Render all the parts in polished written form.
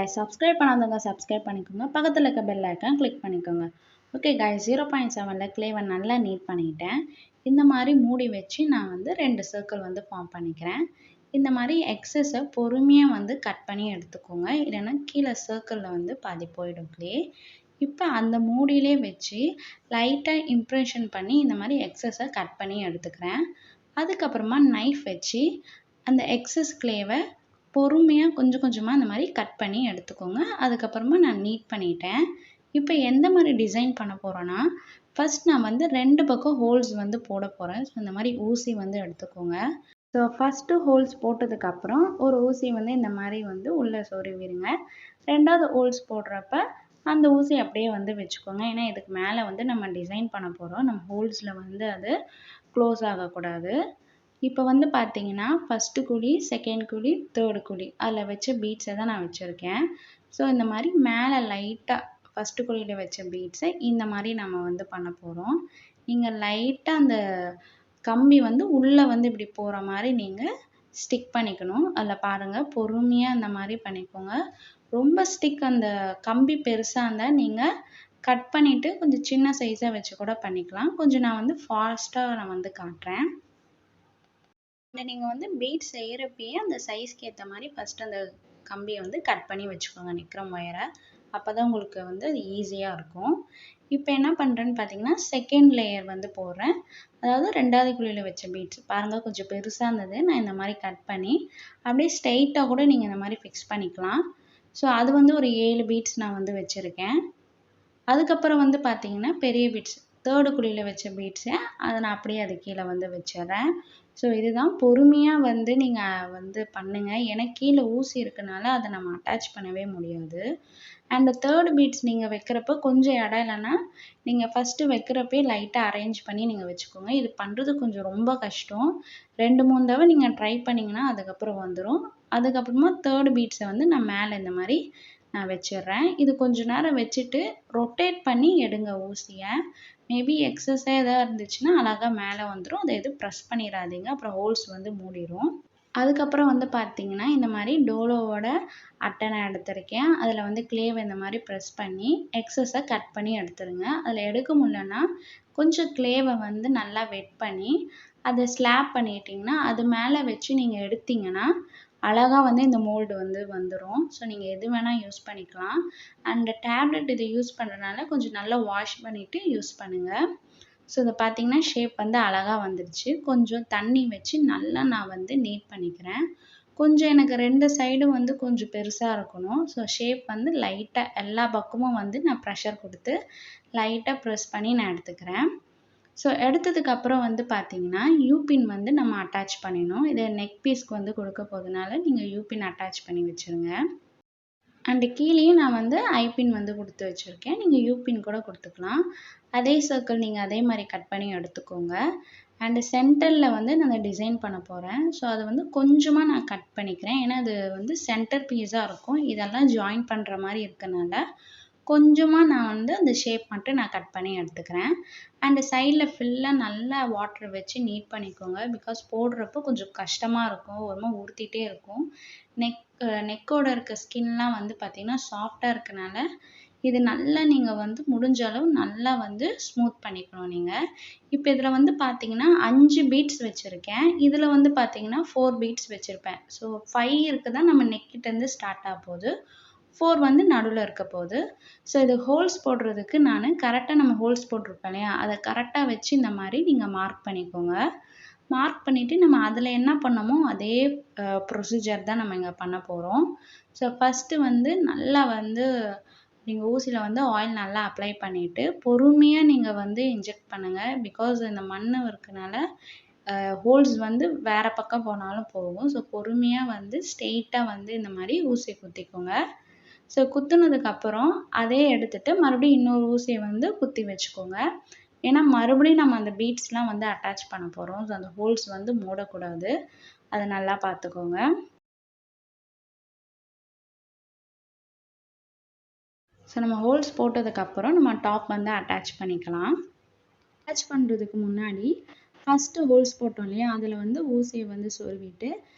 guys, subscribe பண்ணாதவங்க subscribe பண்ணிக்கோங்க. பக்கத்துல இருக்க bell icon click பண்ணிக்கோங்க. Okay guys, 0.7ல clay-வை நல்லா நீட் பண்ணிட்டேன். இந்த மாதிரி மூடி வச்சு நான் வந்து 2 circle வந்து ஃபார்ம் பண்ணிக்கிறேன். இந்த மாதிரி எக்ஸஸை பொறுமையா வந்து கட் பண்ணி எடுத்துக்கோங்க. இல்லைன்னா கீழே சர்க்கிளில் வந்து பாதி போயிடும் clay. இப்போ அந்த மூடியிலே வச்சு லைட்டாக இம்ப்ரெஷன் பண்ணி இந்த மாதிரி எக்ஸஸை கட் பண்ணி எடுத்துக்கிறேன். அதுக்கப்புறமா நைஃப் வச்சு அந்த எக்ஸஸ் கிளேவை பொறுமையாக கொஞ்சம் கொஞ்சமாக இந்த மாதிரி கட் பண்ணி எடுத்துக்கோங்க. அதுக்கப்புறமா நான் நீட் பண்ணிட்டேன். இப்போ எந்த மாதிரி டிசைன் பண்ண போகிறேன்னா, ஃபர்ஸ்ட் நான் வந்து 2 பக்கம் ஹோல்ஸ் வந்து போட போகிறேன். ஸோ இந்த மாதிரி ஊசி வந்து எடுத்துக்கோங்க. ஸோ ஃபஸ்ட்டு ஹோல்ஸ் போட்டதுக்கப்புறம் ஒரு ஊசி வந்து இந்த மாதிரி வந்து உள்ளே சொருவிடுங்க. 2வது ஹோல்ஸ் போடுறப்ப அந்த ஊசி அப்படியே வந்து வச்சுக்கோங்க. ஏன்னா இதுக்கு மேலே வந்து நம்ம டிசைன் பண்ண போகிறோம். நம்ம ஹோல்ஸில் வந்து அது க்ளோஸ் ஆகக்கூடாது. இப்போ வந்து பார்த்தீங்கன்னா ஃபஸ்ட்டு குழி, செகண்ட் குழி, தேர்டு குழி அதில் வச்ச பீட்ஸை தான் நான் வச்சுருக்கேன். ஸோ இந்த மாதிரி மேலே லைட்டாக ஃபஸ்ட்டு குழியில் வச்ச பீட்ஸை இந்த மாதிரி நம்ம வந்து பண்ண போகிறோம். நீங்கள் லைட்டாக அந்த கம்பி வந்து உள்ளே வந்து இப்படி போகிற மாதிரி நீங்கள் ஸ்டிக் பண்ணிக்கணும். அதில் பாருங்கள், பொறுமையாக அந்த மாதிரி பண்ணிக்கோங்க. ரொம்ப ஸ்டிக் அந்த கம்பி பெருசாக இருந்தால் நீங்கள் கட் பண்ணிவிட்டு கொஞ்சம் சின்ன சைஸாக வச்சு கூட பண்ணிக்கலாம். கொஞ்சம் நான் வந்து ஃபாஸ்ட்டாக நான் வந்து காட்டுறேன். நீங்கள் வந்து பீட்ஸ் செய்கிறப்பயே அந்த சைஸ்க்கு ஏற்ற மாதிரி ஃபஸ்ட்டு அந்த கம்பியை வந்து கட் பண்ணி வச்சுக்கோங்க, நிக்ரம் ஒயரை. அப்போ தான் உங்களுக்கு வந்து அது ஈஸியாக இருக்கும். இப்போ என்ன பண்ணுறேன்னு பார்த்தீங்கன்னா, செகண்ட் லேயர் வந்து போடுறேன். அதாவது 2வது குழியில் வச்ச பீட்ஸ் பாருங்கள், கொஞ்சம் பெருசாக இருந்தது. நான் இந்த மாதிரி கட் பண்ணி அப்படியே ஸ்ட்ரெயிட்டாக கூட நீங்கள் இந்த மாதிரி ஃபிக்ஸ் பண்ணிக்கலாம். ஸோ அது வந்து ஒரு 7 பீட்ஸ் நான் வந்து வச்சுருக்கேன். அதுக்கப்புறம் வந்து பார்த்தீங்கன்னா பெரிய பீட்ஸ், தேர்டு குழியில் வச்ச பீட்ஸை அதை நான் அப்படியே அது கீழே வந்து வச்சிடுறேன். ஸோ இதுதான் பொறுமையாக வந்து நீங்கள் வந்து பண்ணுங்கள். ஏன்னா கீழே ஊசி இருக்கனால அதை நம்ம அட்டாச் பண்ணவே முடியாது. அண்ட் தேர்டு பீட்ஸ் நீங்கள் வைக்கிறப்ப கொஞ்சம் இடம் இல்லைன்னா நீங்கள் ஃபஸ்ட்டு வைக்கிறப்பே லைட்டாக அரேஞ்ச் பண்ணி நீங்கள் வச்சுக்கோங்க. இது பண்ணுறது கொஞ்சம் ரொம்ப கஷ்டம். 2-3 தடவை நீங்கள் ட்ரை பண்ணிங்கன்னா அதுக்கப்புறம் வந்துடும். அதுக்கப்புறமா தேர்டு பீட்ஸை வந்து நான் மேலே இந்த மாதிரி நான் வச்சிடுறேன். இது கொஞ்சம் நேரம் வச்சுட்டு ரொட்டேட் பண்ணி எடுங்க ஊசியை. மேபி எக்ஸஸாக எதாவது இருந்துச்சுன்னா அழகாக மேலே வந்துடும். அதை எதுவும் ப்ரெஸ் பண்ணிடாதீங்க, அப்புறம் ஹோல்ஸ் வந்து மூடிடும். அதுக்கப்புறம் வந்து பார்த்தீங்கன்னா இந்த மாதிரி டோலோவோட அட்டை நான் எடுத்திருக்கேன். அதில் வந்து கிளேவை இந்த மாதிரி ப்ரெஸ் பண்ணி எக்ஸஸை கட் பண்ணி எடுத்துருங்க. அதில் எடுக்க முடியலன்னா கொஞ்சம் கிளேவை வந்து நல்லா வெட் பண்ணி அதை ஸ்லாப் பண்ணிட்டிங்கன்னா அது மேலே வச்சு நீங்கள் எடுத்தீங்கன்னா அழகாக வந்து இந்த மோல்டு வந்து வந்துடும். ஸோ நீங்கள் எது வேணால் யூஸ் பண்ணிக்கலாம். அண்ட் டேப்லெட் இதை யூஸ் பண்ணுறதுனால கொஞ்சம் நல்லா வாஷ் பண்ணிவிட்டு யூஸ் பண்ணுங்கள். ஸோ இதை பார்த்தீங்கன்னா ஷேப் வந்து அழகாக வந்துடுச்சு. கொஞ்சம் தண்ணி வச்சு நல்லா நான் வந்து நீட் பண்ணிக்கிறேன். கொஞ்சம் எனக்கு 2 சைடும் வந்து கொஞ்சம் பெருசாக இருக்கணும். ஸோ ஷேப் வந்து லைட்டாக எல்லா பக்கமும் வந்து நான் ப்ரெஷர் கொடுத்து லைட்டாக ப்ரெஸ் பண்ணி நான் எடுத்துக்கிறேன். ஸோ எடுத்ததுக்கப்புறம் வந்து பார்த்தீங்கன்னா யூபின் வந்து நம்ம அட்டாச் பண்ணிடணும். இதை நெக் பீஸ்க்கு வந்து கொடுக்க போகிறதுனால நீங்கள் யூபின் அட்டாச் பண்ணி வச்சுருங்க. அண்டு கீழேயும் நான் வந்து ஐபின் வந்து கொடுத்து வச்சுருக்கேன். நீங்கள் யூபின் கூட கொடுத்துக்கலாம். அதே சர்க்கிள் நீங்கள் அதே மாதிரி கட் பண்ணி எடுத்துக்கோங்க. அண்டு சென்டரில் வந்து நான் டிசைன் பண்ண போகிறேன். ஸோ அதை வந்து கொஞ்சமாக நான் கட் பண்ணிக்கிறேன். ஏன்னா அது வந்து சென்டர் பீஸாக இருக்கும். இதெல்லாம் ஜாயின் பண்ணுற மாதிரி இருக்கனால கொஞ்சமாக நான் வந்து அந்த ஷேப் மட்டும் நான் கட் பண்ணி எடுத்துக்கிறேன். அண்டு சைடில் ஃபுல்லாக நல்லா வாட்டர் வச்சு நீட் பண்ணிக்கோங்க. பிகாஸ் போடுறப்போ கொஞ்சம் கஷ்டமாக இருக்கும், ஒரு மாதிரி உறுத்திட்டே இருக்கும். நெக்கோட இருக்க ஸ்கின்லாம் வந்து பார்த்திங்கன்னா சாஃப்டாக இருக்கனால இது நல்லா நீங்கள் வந்து முடிஞ்ச அளவு நல்லா வந்து ஸ்மூத் பண்ணிக்கணும் நீங்கள். இப்போ இதில் வந்து பார்த்தீங்கன்னா 5 பீட்ஸ் வச்சுருக்கேன். இதில் வந்து பார்த்தீங்கன்னா 4 பீட்ஸ் வச்சுருப்பேன். ஸோ 5 இருக்குதா நம்ம நெக்கிட்டேருந்து ஸ்டார்ட் ஆக போகுது, 4 வந்து நடுவில் இருக்க போகுது. ஸோ இது ஹோல்ஸ் போடுறதுக்கு நான் கரெக்டாக நம்ம ஹோல்ஸ் போட்டிருப்பேன் இல்லையா, அதை கரெக்டாக வச்சு இந்த மாதிரி நீங்கள் மார்க் பண்ணிக்கோங்க. மார்க் பண்ணிவிட்டு நம்ம அதில் என்ன பண்ணமோ அதே ப்ரொசீஜர் தான் நம்ம இங்கே பண்ண போகிறோம். ஸோ ஃபஸ்ட்டு வந்து நல்லா வந்து நீங்கள் ஊசியில் வந்து ஆயில் நல்லா அப்ளை பண்ணிவிட்டு பொறுமையாக நீங்கள் வந்து இன்ஜெக்ட் பண்ணுங்கள். பிகாஸ் இந்த மண் இருக்கனால ஹோல்ஸ் வந்து வேறு பக்கம் போனாலும் போகும். ஸோ பொறுமையாக வந்து ஸ்ட்ரெயிட்டாக வந்து இந்த மாதிரி ஊசியை குத்திக்கோங்க. ஸோ குத்துனதுக்கப்புறம் அதே எடுத்துகிட்டு மறுபடியும் இன்னொரு ஊசியை வந்து குத்தி வச்சுக்கோங்க. ஏன்னா மறுபடியும் நம்ம அந்த பீட்ஸ்லாம் வந்து அட்டாச் பண்ண போகிறோம். ஸோ அந்த ஹோல்ஸ் வந்து மூடக்கூடாது, அதை நல்லா பார்த்துக்கோங்க. ஸோ நம்ம ஹோல்ஸ் போட்டதுக்கப்புறம் நம்ம டாப் வந்து அட்டாச் பண்ணிக்கலாம். அட்டாச் பண்ணுறதுக்கு முன்னாடி ஃபஸ்ட்டு ஹோல்ஸ் போட்டோம் இல்லையா, அதில் வந்து ஊசியை வந்து சொருவிட்டு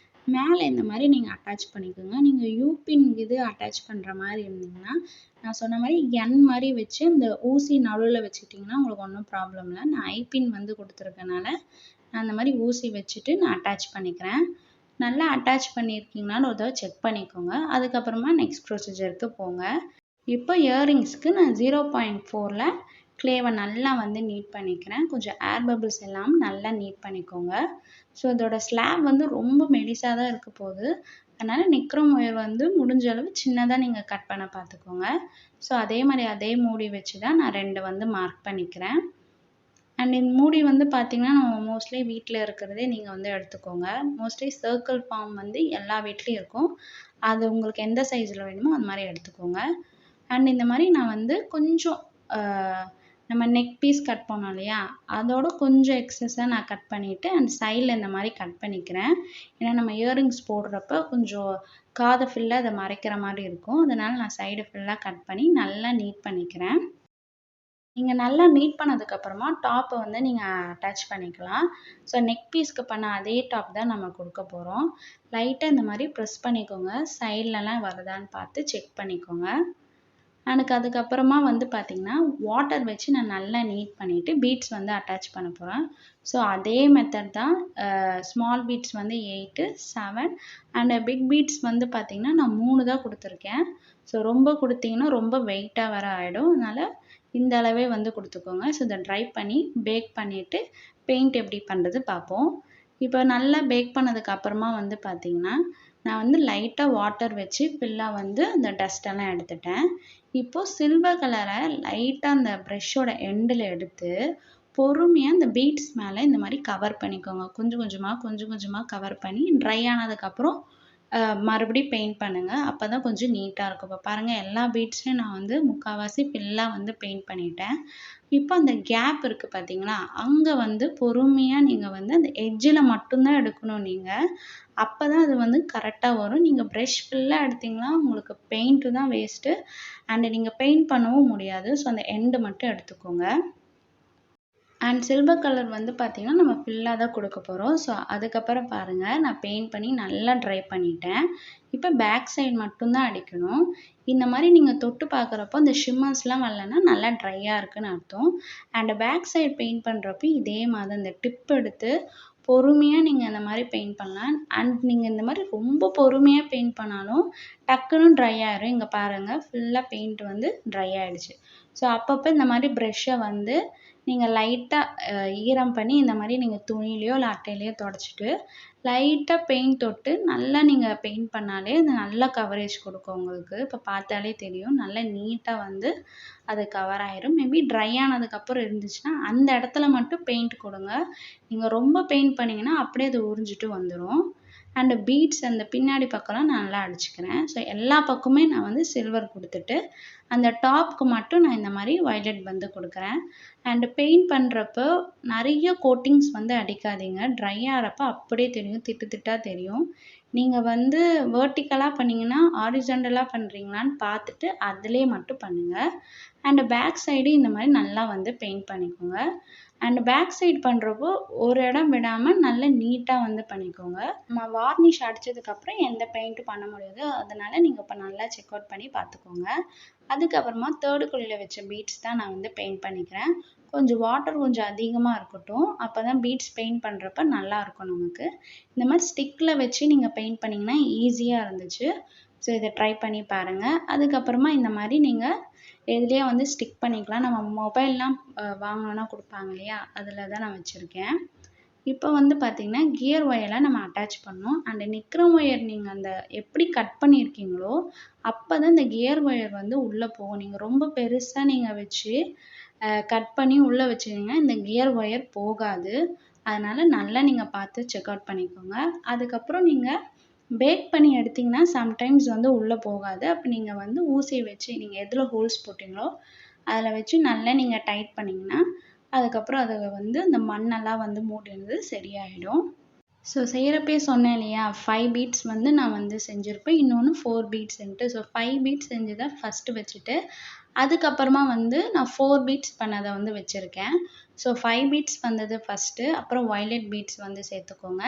மேலே இந்த மாதிரி நீங்கள் அட்டாச் பண்ணிக்கோங்க. நீங்கள் யூபின் இது அட்டாச் பண்ணுற மாதிரி இருந்தீங்கன்னா நான் சொன்ன மாதிரி என் மாதிரி வச்சு இந்த ஊசி நடுவில் வச்சுக்கிட்டிங்கன்னா உங்களுக்கு ஒன்றும் ப்ராப்ளம் இல்லை. நான் ஐபின் வந்து கொடுத்துருக்கனால நான் அந்த மாதிரி ஊசி வச்சுட்டு நான் அட்டாச் பண்ணிக்கிறேன். நல்லா அட்டாச் பண்ணியிருக்கீங்களான்னு ஒரு தடவை செக் பண்ணிக்கோங்க. அதுக்கப்புறமா நெக்ஸ்ட் ப்ரொசீஜருக்கு போங்க. இப்போ இயரிங்ஸ்க்கு நான் 0.4ல் க்ளேவை நல்லா வந்து நீட் பண்ணிக்கிறேன். கொஞ்சம் ஏர் பபிள்ஸ் எல்லாம் நல்லா நீட் பண்ணிக்கோங்க. ஸோ இதோட ஸ்லாப் வந்து ரொம்ப மெலிசாக தான் இருக்க போகுது. அதனால் நிக்ரோம் ஒயர் வந்து முடிஞ்ச அளவு சின்னதாக நீங்கள் கட் பண்ண பார்த்துக்கோங்க. ஸோ அதே மாதிரி அதே மூடி வச்சு தான் நான் 2 வந்து மார்க் பண்ணிக்கிறேன். அண்ட் இந்த மூடி வந்து பார்த்திங்கன்னா நம்ம மோஸ்ட்லி வீட்டில் இருக்கிறதே நீங்கள் வந்து எடுத்துக்கோங்க. மோஸ்ட்லி சர்க்கிள் ஃபார்ம் வந்து எல்லா வீட்லேயும் இருக்கும். அது உங்களுக்கு எந்த சைஸில் வேணுமோ அந்த மாதிரி எடுத்துக்கோங்க. அண்ட் இந்த மாதிரி நான் வந்து கொஞ்சம் நம்ம நெக் பீஸ் கட் பண்ணோம் இல்லையா, அதோட கொஞ்சம் எக்ஸஸாக நான் கட் பண்ணிவிட்டு அண்ட் சைடில் இந்த மாதிரி கட் பண்ணிக்கிறேன். ஏன்னா நம்ம இயரிங்ஸ் போடுறப்ப கொஞ்சம் காதை ஃபுல்லாக அதை மறைக்கிற மாதிரி இருக்கும். அதனால் நான் சைடு ஃபுல்லாக கட் பண்ணி நல்லா நீட் பண்ணிக்கிறேன். நீங்கள் நல்லா நீட் பண்ணதுக்கப்புறமா டாப்பை வந்து நீங்கள் அட்டாச் பண்ணிக்கலாம். ஸோ நெக் பீஸ்க்கு பண்ண அதே டாப் தான் நம்ம கொடுக்க போகிறோம். லைட்டாக இந்த மாதிரி ப்ரெஸ் பண்ணிக்கோங்க. சைட்லலாம் வருதான்னு பார்த்து செக் பண்ணிக்கோங்க. எனக்கு அதுக்கப்புறமா வந்து பார்த்திங்கன்னா வாட்டர் வச்சு நான் நல்லா நீட் பண்ணிவிட்டு பீட்ஸ் வந்து அட்டாச் பண்ண போகிறேன். ஸோ அதே மெத்தட் தான். ஸ்மால் பீட்ஸ் வந்து 8, 7 அண்ட் பிக் பீட்ஸ் வந்து பார்த்திங்கன்னா நான் 3 தான் கொடுத்துருக்கேன். ஸோ ரொம்ப கொடுத்தீங்கன்னா ரொம்ப வெயிட்டாக வர ஆகிடும். அதனால் இந்த அளவே வந்து கொடுத்துக்கோங்க. ஸோ இதை ட்ரை பண்ணி பேக் பண்ணிவிட்டு பெயிண்ட் எப்படி பண்ணுறது பார்ப்போம். இப்போ நல்லா பேக் பண்ணதுக்கு அப்புறமா வந்து பார்த்திங்கன்னா நான் வந்து லைட்டாக வாட்டர் வச்சு ஃபுல்லாக வந்து அந்த டஸ்ட்டெல்லாம் எடுத்துட்டேன். இப்போது சில்வர் கலரை லைட்டாக அந்த ப்ரெஷ்ஷோட எண்டில் எடுத்து பொறுமையாக இந்த பீட்ஸ் மேலே இந்த மாதிரி கவர் பண்ணிக்கோங்க. கொஞ்சம் கொஞ்சமாக கவர் பண்ணி ட்ரை ஆனதுக்கப்புறம் மறுபடியும் பெயிண்ட் பண்ணுங்கள். அப்போ தான் கொஞ்சம் நீட்டாக இருக்கும். இப்போ பாருங்கள் எல்லா பீட்ஸ்லையும் நான் வந்து முக்கால்வாசி ஃபுல்லாக வந்து பெயிண்ட் பண்ணிட்டேன். இப்போ அந்த கேப் இருக்குது பார்த்தீங்களா, அங்கே வந்து பொறுமையாக நீங்கள் வந்து அந்த எட்ஜில் மட்டும்தான் எடுக்கணும் நீங்கள். அப்போ தான் அது வந்து கரெக்டாக வரும். நீங்கள் ப்ரெஷ் ஃபுல்லாக எடுத்திங்கன்னா உங்களுக்கு பெயிண்ட்டு தான் வேஸ்ட்டு அண்டு நீங்கள் பெயிண்ட் பண்ணவும் முடியாது. ஸோ அந்த எண்டு மட்டும் எடுத்துக்கோங்க. அண்ட் சில்வர் கலர் வந்து பார்த்திங்கன்னா நம்ம ஃபுல்லாக தான் கொடுக்க போகிறோம். ஸோ அதுக்கப்புறம் பாருங்கள் நான் பெயிண்ட் பண்ணி நல்லா ட்ரை பண்ணிட்டேன். இப்போ பேக் சைடு மட்டும்தான் அடிக்கணும். இந்த மாதிரி நீங்கள் தொட்டு பார்க்குறப்போ அந்த ஷிம்மர்ஸ்லாம் வரலன்னா நல்லா ட்ரையாக இருக்குன்னு அர்த்தம். அண்ட் பேக் சைடு பெயிண்ட் பண்ணுறப்போ இதே மாதிரி அந்த டிப் எடுத்து பொறுமையாக நீங்கள் இந்த மாதிரி பெயிண்ட் பண்ணலாம். அண்ட் நீங்கள் இந்த மாதிரி ரொம்ப பொறுமையாக பெயிண்ட் பண்ணாலும் டக்குன்னு ட்ரை ஆயிரும். இங்கே பாருங்கள் ஃபுல்லாக பெயிண்ட் வந்து ட்ரை ஆகிடுச்சு. ஸோ அப்பப்போ இந்த மாதிரி ப்ரெஷ்ஷை வந்து நீங்கள் லைட்டாக ஈரம் பண்ணி இந்த மாதிரி நீங்கள் துணியிலையோ இல்லை அட்டையிலையோ தொடச்சிட்டு லைட்டாக பெயிண்ட் தொட்டு நல்லா நீங்கள் பெயிண்ட் பண்ணாலே அது நல்ல கவரேஜ் கொடுக்கும் உங்களுக்கு. இப்போ பார்த்தாலே தெரியும் நல்லா நீட்டாக வந்து அது கவர் ஆயிரும். மேபி ட்ரை ஆனதுக்கப்புறம் இருந்துச்சுன்னா அந்த இடத்துல மட்டும் பெயிண்ட் கொடுங்க. நீங்கள் ரொம்ப பெயிண்ட் பண்ணிங்கன்னா அப்படியே அது உறிஞ்சிட்டு வந்துடும். அண்டு பீட்ஸ் அந்த பின்னாடி பக்கம்லாம் நான் நல்லா அடிச்சுக்கிறேன். ஸோ எல்லா பக்கமே நான் வந்து சில்வர் கொடுத்துட்டு அந்த டாப்க்கு மட்டும் நான் இந்த மாதிரி வயலட் வந்து கொடுக்குறேன். அண்டு பெயிண்ட் பண்ணுறப்போ நிறைய கோட்டிங்ஸ் வந்து அடிக்காதீங்க. ட்ரை ஆகிறப்ப அப்படியே தெரியும், திட்டு திட்டாக தெரியும். நீங்கள் வந்து வேர்ட்டிக்கலாக பண்ணிங்கன்னா ஹாரிசாண்டலாக பண்ணுறீங்களான்னு பார்த்துட்டு அதிலே மட்டும் பண்ணுங்கள். அண்டு பேக் சைடு இந்த மாதிரி நல்லா வந்து பெயிண்ட் பண்ணிக்கோங்க. அண்ட் பேக் சைடு பண்ணுறப்போ ஒரு இடம் விடாமல் நல்லா நீட்டாக வந்து பண்ணிக்கோங்க. நம்ம வார்னிஷ் அடித்ததுக்கப்புறம் எந்த பெயிண்ட்டும் பண்ண முடியாது. அதனால் நீங்கள் இப்போ நல்லா செக் அவுட் பண்ணி பார்த்துக்கோங்க. அதுக்கப்புறமா தேர்டு குழியில் வச்ச பீட்ஸ் தான் நான் வந்து பெயிண்ட் பண்ணிக்கிறேன். கொஞ்சம் வாட்டர் கொஞ்சம் அதிகமாக இருக்கட்டும். அப்போ தான் பீட்ஸ் பெயிண்ட் பண்ணுறப்ப நல்லாயிருக்கும் நமக்கு. இந்த மாதிரி ஸ்டிக்கில் வச்சு நீங்கள் பெயிண்ட் பண்ணிங்கன்னா ஈஸியாக இருந்துச்சு. ஸோ இதை ட்ரை பண்ணி பாருங்கள். அதுக்கப்புறமா இந்த மாதிரி நீங்கள் இதுலேயே வந்து ஸ்டிக் பண்ணிக்கலாம். நம்ம மொபைல்லாம் வாங்கினோன்னா கொடுப்பாங்க இல்லையா, அதில் தான் நான் வச்சுருக்கேன். இப்போ வந்து பார்த்திங்கன்னா கியர் ஒயரை நம்ம அட்டாச் பண்ணோம். அண்ட் நிக்ரோம் ஒயர் நீங்கள் அந்த எப்படி கட் பண்ணியிருக்கீங்களோ அப்போ தான் இந்த கியர் ஒயர் வந்து உள்ளே போகும். நீங்கள் ரொம்ப பெருசாக நீங்கள் வச்சு கட் பண்ணி உள்ளே வச்சிங்கன்னா இந்த கியர் ஒயர் போகாது. அதனால் நல்லா நீங்கள் பார்த்து செக் அவுட் பண்ணிக்கோங்க. அதுக்கப்புறம் நீங்கள் பேக் பண்ணி எடுத்திங்கன்னா சம்டைம்ஸ் வந்து உள்ளே போகாது. அப்போ நீங்கள் வந்து ஊசியை வச்சு நீங்கள் எதில் ஹோல்ஸ் போட்டிங்களோ அதில் வச்சு நல்லா நீங்கள் டைட் பண்ணிங்கன்னா அதுக்கப்புறம் அதை வந்து அந்த மண்ணெல்லாம் வந்து மூடினது சரியாயிடும். ஸோ செய்கிறப்பே சொன்னேன் இல்லையா, 5 பீட்ஸ் வந்து நான் வந்து செஞ்சுருப்பேன். இன்னொன்று 4 பீட்ஸ்ன்ட்டு. ஸோ 5 பீட்ஸ் செஞ்சதை ஃபஸ்ட்டு வச்சுட்டு அதுக்கப்புறமா வந்து நான் 4 பீட்ஸ் பண்ணதை வந்து வச்சுருக்கேன். ஸோ 5 பீட்ஸ் வந்தது ஃபஸ்ட்டு, அப்புறம் வயலட் பீட்ஸ் வந்து சேர்த்துக்கோங்க.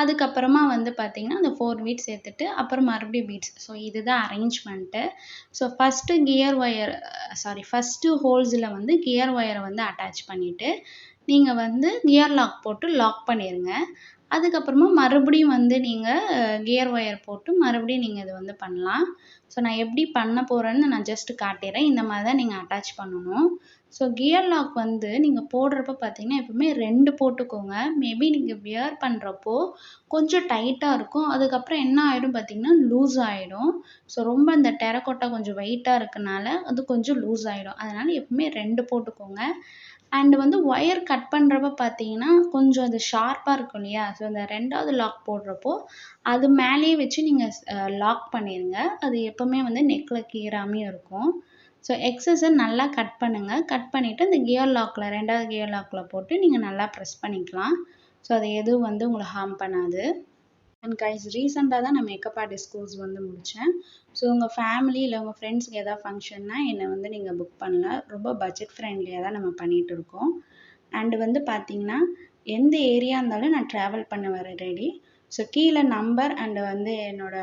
அதுக்கப்புறமா வந்து பார்த்தீங்கன்னா, அந்த 4 பீட்ஸ் சேர்த்துட்டு, அப்புறம் மறுபடியும் பீட்ஸ். ஸோ இதுதான் அரேஞ்ச்மெண்ட்டு. ஸோ ஃபர்ஸ்ட்டு ஹோல்ஸில வந்து கியர் ஒயரை வந்து அட்டாச் பண்ணிட்டு, நீங்க வந்து கியர் லாக் போட்டு லாக் பண்ணிருங்க. அதுக்கப்புறமா மறுபடியும் வந்து நீங்க கியர் ஒயர் போட்டு மறுபடியும் நீங்க இத வந்து பண்ணலாம். ஸோ நான் எப்படி பண்ண போறேன்னு நான் ஜஸ்ட் காட்டிர்றேன். இந்த மாதிரி தான் நீங்க அட்டாச் பண்ணணும். ஸோ கியர் லாக் வந்து நீங்க போடுறப்ப பார்த்தீங்கன்னா, எப்பவுமே 2 போட்டுக்கோங்க. மேபி நீங்க வியர் பண்றப்போ கொஞ்சம் டைட்டா இருக்கும். அதுக்கப்புறம் என்ன ஆயிடும் பார்த்தீங்கன்னா, லூஸ் ஆயிடும். ஸோ ரொம்ப இந்த டெரகோட்டா கொஞ்சம் வெயிட்டா இருக்கனால, அது கொஞ்சம் லூஸ் ஆயிடும். அதனால எப்பவுமே 2 போட்டுக்கோங்க. அண்ட் வந்து ஒயர் கட் பண்றப்ப பார்த்தீங்கன்னா, கொஞ்சம் அது ஷார்ப்பா இருக்கும் இல்லையா? ஸோ அந்த 2வது லாக் போடுறப்போ, அது மேலேயே வச்சு நீங்க லாக் பண்ணிருங்க. அது எப்பவுமே வந்து நெக்ல கீறாமயும் இருக்கும். ஸோ எக்ஸஸ நல்லா கட் பண்ணுங்க. கட் பண்ணிட்டு அந்த கியர் லாக்ல 2வது கியர் லாக்ல போட்டு நீங்க நல்லா ப்ரெஸ் பண்ணிக்கலாம். ஸோ அது எதுவும் வந்து உங்கள ஹார்ம் பண்ணாது. அண்ட் கைஸ் ரீசெண்டாக தான் நான் மேக்கப் ஆர்டிஸ்ட் கோர்ஸ் வந்து முடித்தேன். ஸோ உங்கள் ஃபேமிலி இல்லை உங்கள் ஃப்ரெண்ட்ஸ்க்கு எதாவது ஃபங்க்ஷன்னா என்னை வந்து நீங்கள் புக் பண்ணலாம். ரொம்ப பட்ஜெட் ஃப்ரெண்ட்லியாக தான் நம்ம பண்ணிகிட்டு இருக்கோம். அண்டு வந்து பார்த்தீங்கன்னா, எந்த ஏரியா இருந்தாலும் நான் ட்ராவல் பண்ண வர ரெடி. ஸோ கீழே நம்பர் அண்டு வந்து என்னோட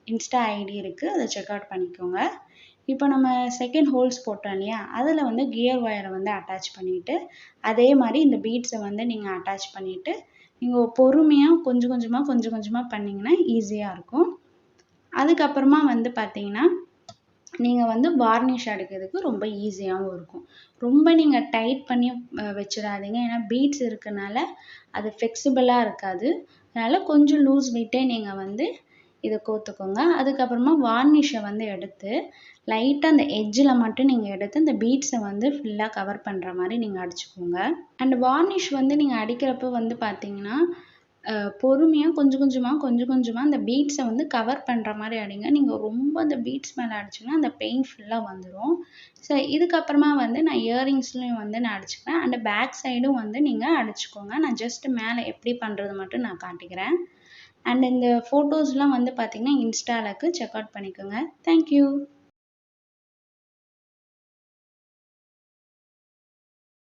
இன்ஸ்டா ஐடி இருக்குது. அதை செக் அவுட் பண்ணிக்கோங்க. இப்போ நம்ம செகண்ட் ஹோல்ஸ் போட்டோம் இல்லையா? அதில் வந்து கியர் ஒயரை வந்து அட்டாச் பண்ணிவிட்டு, அதே மாதிரி இந்த பீட்ஸை வந்து நீங்கள் அட்டாச் பண்ணிவிட்டு, நீங்கள் பொறுமையாக கொஞ்சம் கொஞ்சமாக பண்ணிங்கன்னா ஈஸியாக இருக்கும். அதுக்கப்புறமா வந்து பார்த்தீங்கன்னா, நீங்கள் வந்து வார்னிஷ் அடிக்கிறதுக்கு ரொம்ப ஈஸியாகவும் இருக்கும். ரொம்ப நீங்கள் டைட் பண்ணி வச்சிடாதீங்க. ஏன்னா பீட்ஸ் இருக்கனால அது ஃப்ளெக்சிபிளாக இருக்காது. அதனால் கொஞ்சம் லூஸ் விட்டே நீங்கள் வந்து இதை கோர்த்துக்கோங்க. அதுக்கப்புறமா வார்னிஷை வந்து எடுத்து லைட்டாக அந்த எட்ஜில் மட்டும் நீங்கள் எடுத்து இந்த பீட்ஸை வந்து ஃபுல்லாக கவர் பண்ணுற மாதிரி நீங்கள் அடிச்சுக்கோங்க. அண்ட் வார்னிஷ் வந்து நீங்கள் அடிக்கிறப்ப வந்து பார்த்தீங்கன்னா, பொறுமையாக கொஞ்சம் கொஞ்சமாக அந்த பீட்ஸை வந்து கவர் பண்ணுற மாதிரி அடிங்க. நீங்கள் ரொம்ப அந்த பீட்ஸ் மேலே அடிச்சிங்கன்னா அந்த பெயின் ஃபுல்லாக வந்துடும். ஸோ இதுக்கப்புறமா வந்து நான் இயரிங்ஸ்லையும் வந்து நான் அடிச்சுக்கிறேன். அண்ட் பேக் சைடும் வந்து நீங்கள் அடிச்சுக்கோங்க. நான் ஜஸ்ட் மேலே எப்படி பண்ணுறது மட்டும் நான் காட்டிக்கிறேன். அண்ட் இந்த ஃபோட்டோஸ்லாம் வந்து பார்த்தீங்கன்னா இன்ஸ்டாலுக்கு செக் அவுட் பண்ணிக்கோங்க. தேங்க்யூ.